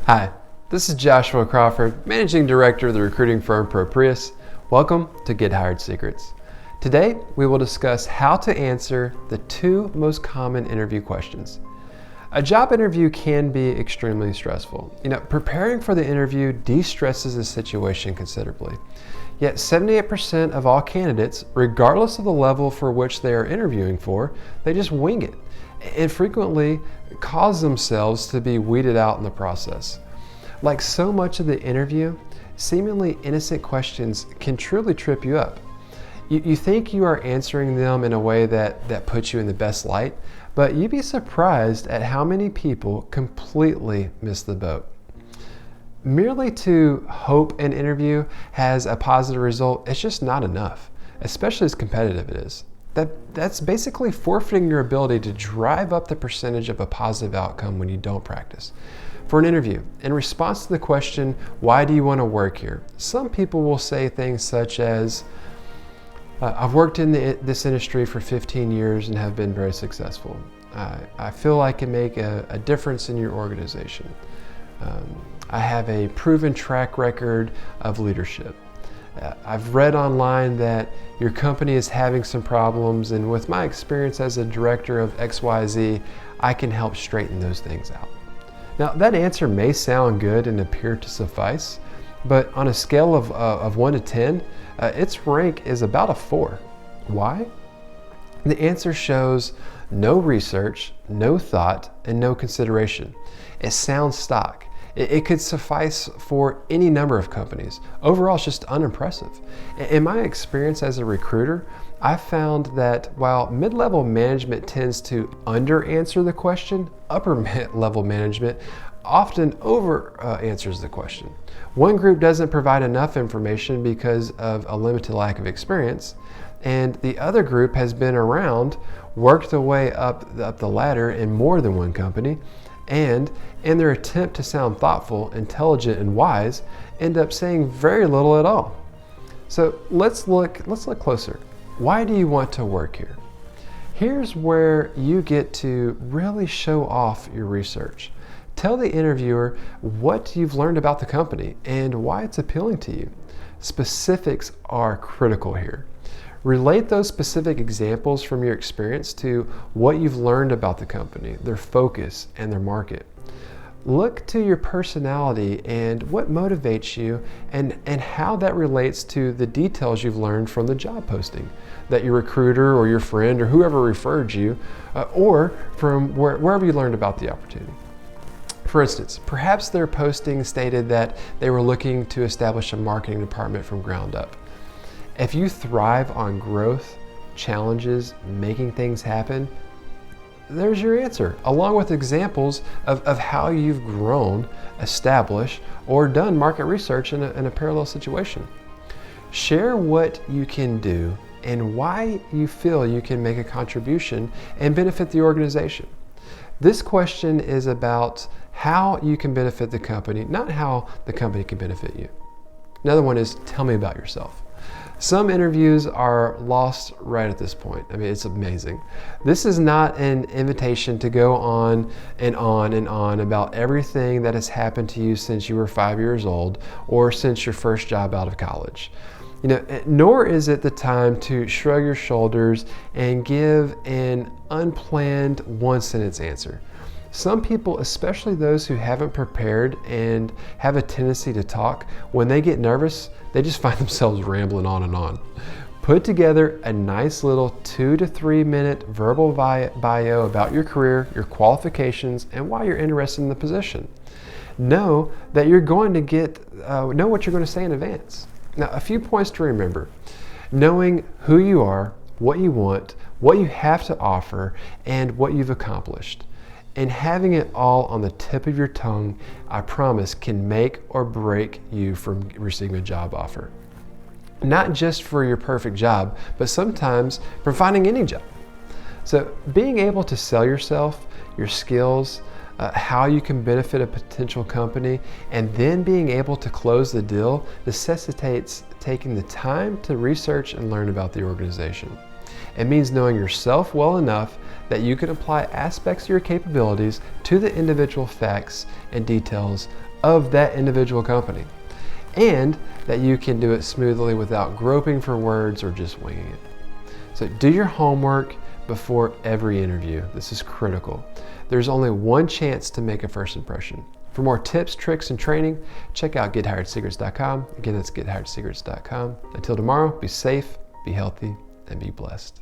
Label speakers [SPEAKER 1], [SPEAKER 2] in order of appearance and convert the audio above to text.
[SPEAKER 1] Hi, this is Joshua Crawford, Managing Director of the recruiting firm Proprius. Welcome to Get Hired Secrets. Today, we will discuss how to answer the two most common interview questions. A job interview can be extremely stressful. Preparing for the interview de-stresses the situation considerably. Yet 78% of all candidates, regardless of the level for which they are interviewing for, they just wing it and frequently cause themselves to be weeded out in the process. Like so much of the interview, seemingly innocent questions can truly trip you up. You think you are answering them in a way that puts you in the best light, but you'd be surprised at how many people completely miss the boat. Merely to hope an interview has a positive result, it's just not enough, especially as competitive it is. That's basically forfeiting your ability to drive up the percentage of a positive outcome when you don't practice. For an interview, in response to the question, why do you want to work here? Some people will say things such as, I've worked in this industry for 15 years and have been very successful. I feel I can make a difference in your organization. I have a proven track record of leadership. I've read online that your company is having some problems, and with my experience as a director of XYZ, I can help straighten those things out. Now, that answer may sound good and appear to suffice, but on a scale of 1 to 10, its rank is about a 4. Why? The answer shows no research, no thought, and no consideration. It sounds stock. It could suffice for any number of companies. Overall, it's just unimpressive. In my experience as a recruiter, I found that while mid-level management tends to under-answer the question, upper level management often over-answers the question. One group doesn't provide enough information because of a limited lack of experience, and the other group has been around, worked their way up the ladder in more than one company, and in their attempt to sound thoughtful, intelligent, and wise, end up saying very little at all. So let's look closer. Why do you want to work here? Here's where you get to really show off your research. Tell the interviewer what you've learned about the company and why it's appealing to you. Specifics are critical here. Relate those specific examples from your experience to what you've learned about the company, their focus, and their market. Look to your personality and what motivates you and how that relates to the details you've learned from the job posting that your recruiter or your friend or whoever referred you or from wherever you learned about the opportunity. For instance, perhaps their posting stated that they were looking to establish a marketing department from ground up. If you thrive on growth, challenges, making things happen, there's your answer, along with examples of how you've grown, established, or done market research in a parallel situation. Share what you can do and why you feel you can make a contribution and benefit the organization. This question is about how you can benefit the company, not how the company can benefit you. Another one is, tell me about yourself. Some interviews are lost right at this point. I mean, it's amazing. This is not an invitation to go on and on and on about everything that has happened to you since you were 5 years old or since your first job out of college. Nor is it the time to shrug your shoulders and give an unplanned one-sentence answer. Some people, especially those who haven't prepared and have a tendency to talk, when they get nervous, they just find themselves rambling on and on. Put together a nice little 2 to 3 minute verbal bio about your career, your qualifications, and why you're interested in the position. Know that you're going to know what you're going to say in advance. Now, a few points to remember. Knowing who you are, what you want, what you have to offer, and what you've accomplished. And having it all on the tip of your tongue, I promise, can make or break you from receiving a job offer. Not just for your perfect job, but sometimes for finding any job. So being able to sell yourself, your skills, how you can benefit a potential company, and then being able to close the deal necessitates taking the time to research and learn about the organization. It means knowing yourself well enough that you can apply aspects of your capabilities to the individual facts and details of that individual company, and that you can do it smoothly without groping for words or just winging it. So do your homework before every interview. This is critical. There's only one chance to make a first impression. For more tips, tricks, and training, check out gethiredsecrets.com. Again, that's gethiredsecrets.com. Until tomorrow, be safe, be healthy, and be blessed.